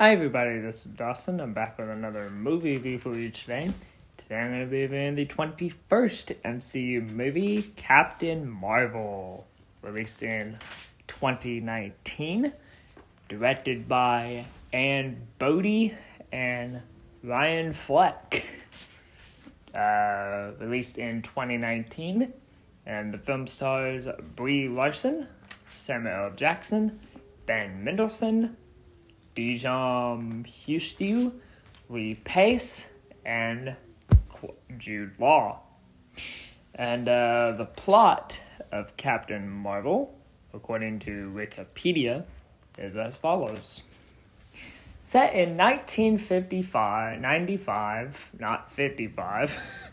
Hi everybody, this is Dawson. I'm back with another movie review for you today. Today I'm going to be reviewing the 21st MCU movie, Captain Marvel, released in 2019, directed by Anne Bodie and Ryan Fleck. Released in 2019, and the film stars Brie Larson, Samuel L. Jackson, Ben Mendelsohn, Dejong Hustiu, Lee Pace, and Jude Law. And the plot of Captain Marvel, according to Wikipedia, is as follows. Set in 95, not 55,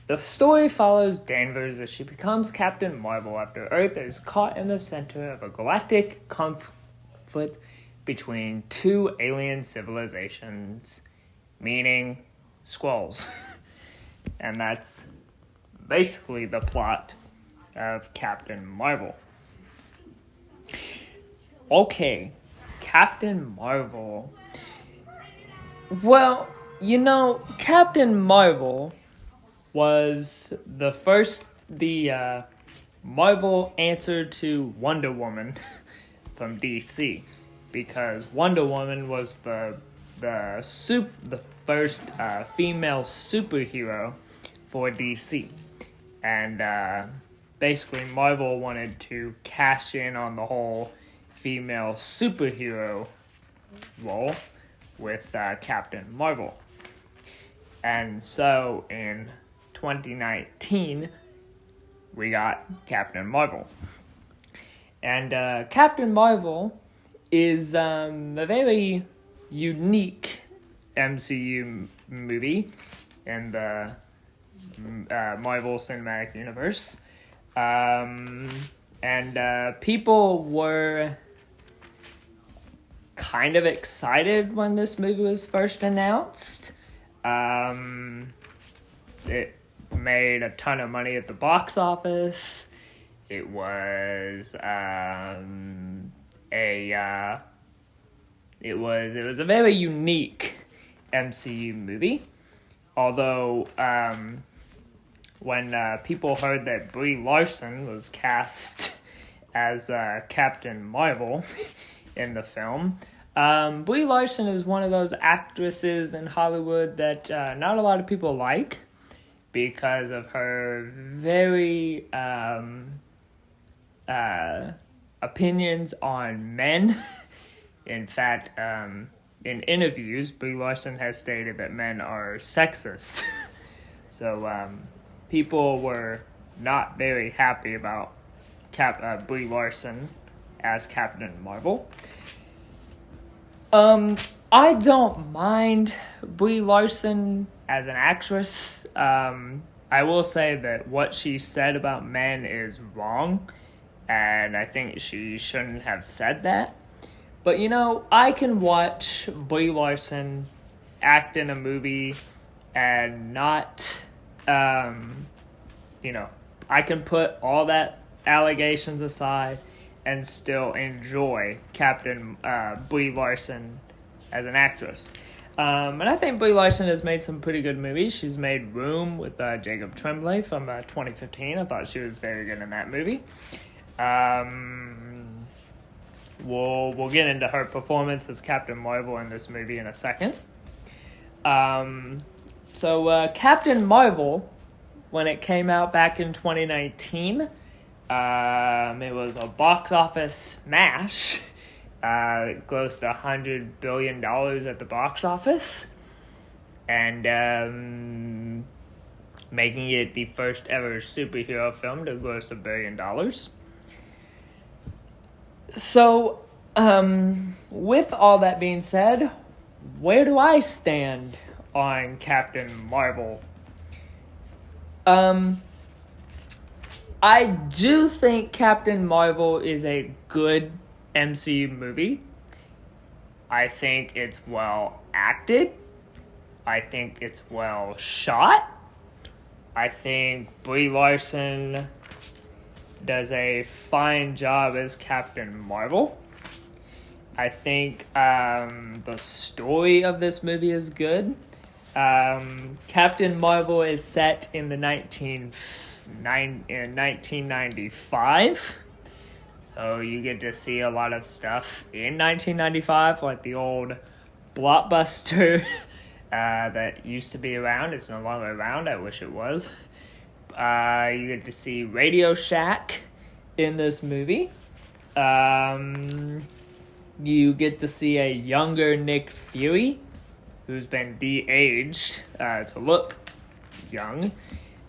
the story follows Danvers as she becomes Captain Marvel after Earth is caught in the center of a galactic conflict between two alien civilizations, meaning Skrulls. And that's basically the plot of Captain Marvel. Okay, Captain Marvel. Well, Captain Marvel was the Marvel answer to Wonder Woman from DC. Because Wonder Woman was the first female superhero for DC. And basically Marvel wanted to cash in on the whole female superhero role with Captain Marvel. And so in 2019, we got Captain Marvel. And Captain Marvel is a very unique MCU movie in the Marvel Cinematic Universe. And people were kind of excited when this movie was first announced. It made a ton of money at the box office. It was it was a very unique MCU movie. Although when people heard that Brie Larson was cast as Captain Marvel in the film, Brie Larson is one of those actresses in Hollywood that not a lot of people like because of her very opinions on men. In fact, in interviews, Brie Larson has stated that men are sexist. So people were not very happy about Brie Larson as Captain Marvel. I don't mind Brie Larson as an actress. I will say that what she said about men is wrong, and I think she shouldn't have said that. But, I can watch Brie Larson act in a movie and not, I can put all that allegations aside and still enjoy Captain Brie Larson as an actress. And I think Brie Larson has made some pretty good movies. She's made Room with Jacob Tremblay from 2015. I thought she was very good in that movie. We'll get into her performance as Captain Marvel in this movie in a second. So Captain Marvel, when it came out back in 2019, it was a box office smash. It grossed $100 billion at the box office, and making it the first ever superhero film to gross $1 billion. So, with all that being said, where do I stand on Captain Marvel? I do think Captain Marvel is a good MCU movie. I think it's well acted. I think it's well shot. I think Brie Larson does a fine job as Captain Marvel. I think the story of this movie is good. Captain Marvel is set in the 1995. So you get to see a lot of stuff in 1995, like the old Blockbuster that used to be around. It's no longer around. I wish it was. You get to see Radio Shack in this movie. You get to see a younger Nick Fury, who's been de-aged to look young.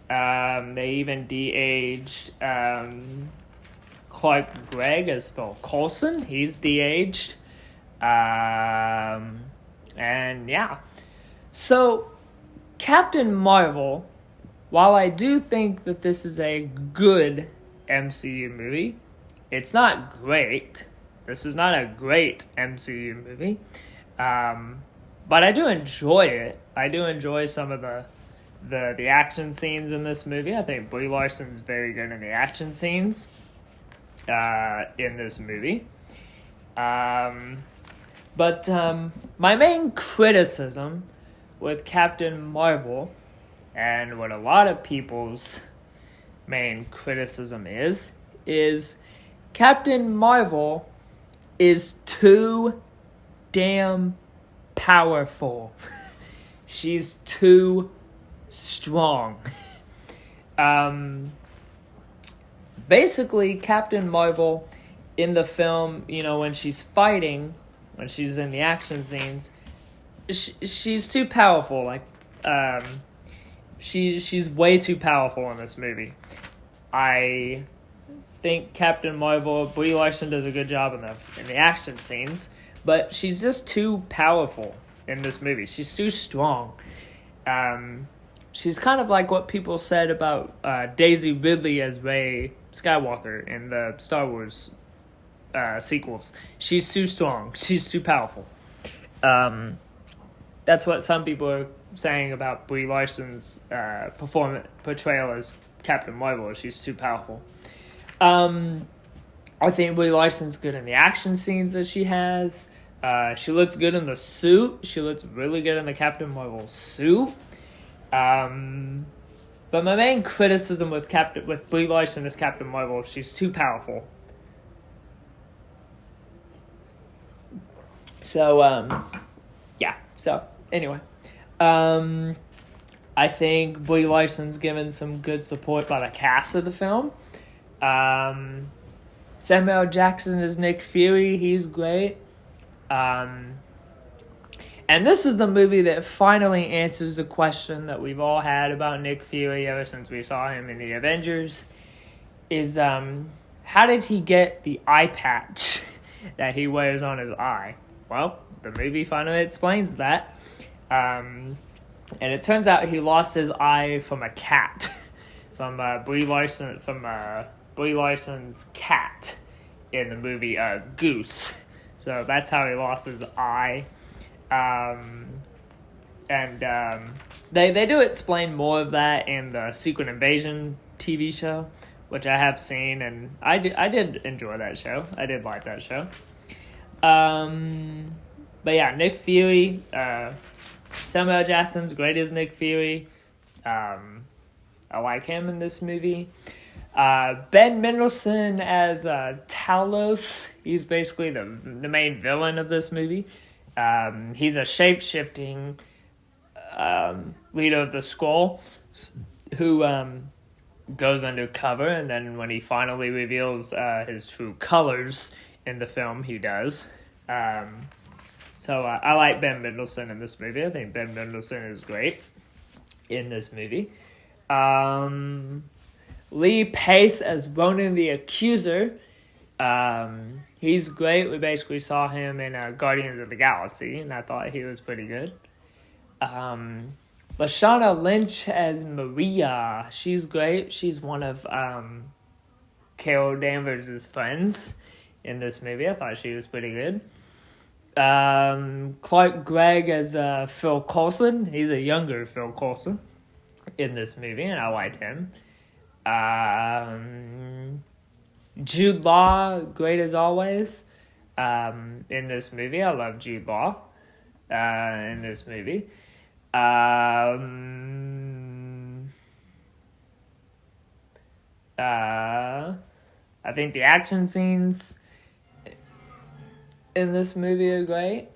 They even de-aged Clark Gregg as Phil Coulson. He's de-aged. And yeah. So, Captain Marvel, while I do think that this is a good MCU movie, it's not great. This is not a great MCU movie. But I do enjoy it. I do enjoy some of the action scenes in this movie. I think Brie Larson's very good in the action scenes in this movie. But my main criticism with Captain Marvel, and what a lot of people's main criticism is Captain Marvel is too damn powerful. She's too strong. Basically, Captain Marvel in the film, when she's fighting, when she's in the action scenes, she's too powerful. Like, she's way too powerful in this movie. I think Captain Marvel, Brie Larson does a good job in the action scenes, but she's just too powerful in this movie. She's too strong. She's kind of like what people said about Daisy Ridley as Rey Skywalker in the Star Wars sequels. She's too strong. She's too powerful. That's what some people are saying about Brie Larson's portrayal as Captain Marvel. She's too powerful. I think Brie Larson's good in the action scenes that she has. She looks good in the suit. She looks really good in the Captain Marvel suit. But my main criticism with Brie Larson as Captain Marvel, she's too powerful. So, yeah. So, anyway. I think Brie Larson's given some good support by the cast of the film. Samuel Jackson is Nick Fury. He's great. And this is the movie that finally answers the question that we've all had about Nick Fury ever since we saw him in the Avengers. Is, how did he get the eye patch that he wears on his eye? Well, the movie finally explains that. And it turns out he lost his eye from a cat. From Brie Larson's cat in the movie Goose. So that's how he lost his eye. They do explain more of that in the Secret Invasion TV show, which I have seen, and I did enjoy that show. I did like that show. But yeah, Nick Fury, Samuel Jackson's great as Nick Fury. I like him in this movie. Ben Mendelsohn as Talos. He's basically the main villain of this movie. He's a shape-shifting leader of the Skrull who goes undercover, and then when he finally reveals his true colors in the film, he does. So I like Ben Mendelsohn in this movie. I think Ben Mendelsohn is great in this movie. Lee Pace as Ronan the Accuser. He's great. We basically saw him in Guardians of the Galaxy, and I thought he was pretty good. Lashana Lynch as Maria. She's great. She's one of Carol Danvers' friends in this movie. I thought she was pretty good. Clark Gregg as Phil Coulson. He's a younger Phil Coulson in this movie, and I liked him. Jude Law, great as always. in this movie. I love Jude Law in this movie. I think the action scenes in this movie are great.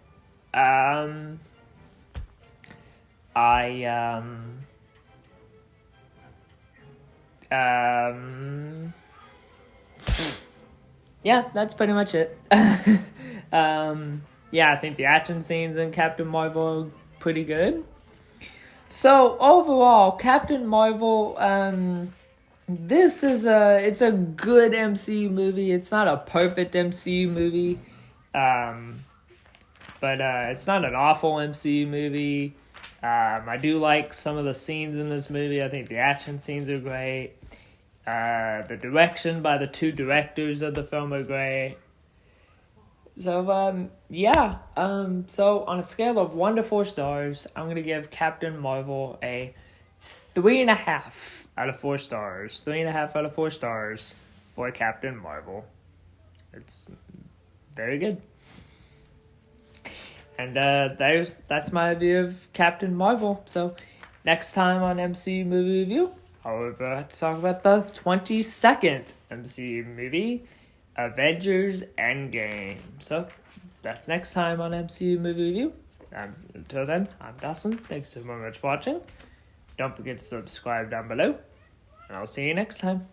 Yeah, that's pretty much it. Yeah, I think the action scenes in Captain Marvel are pretty good. So overall, Captain Marvel, it's a good MCU movie. It's not a perfect MCU movie, but it's not an awful MCU movie. I do like some of the scenes in this movie. I think the action scenes are great. The direction by the two directors of the film are great. So, yeah. So on a scale of 1 to 4 stars, I'm going to give Captain Marvel a 3.5 out of 4 stars. 3.5 out of 4 stars for Captain Marvel. It's very good. And that's my review of Captain Marvel. So next time on MCU Movie Review, I'll talk about the 22nd MCU movie, Avengers Endgame. So that's next time on MCU Movie Review. Until then, I'm Dawson. Thanks so much for watching. Don't forget to subscribe down below. And I'll see you next time.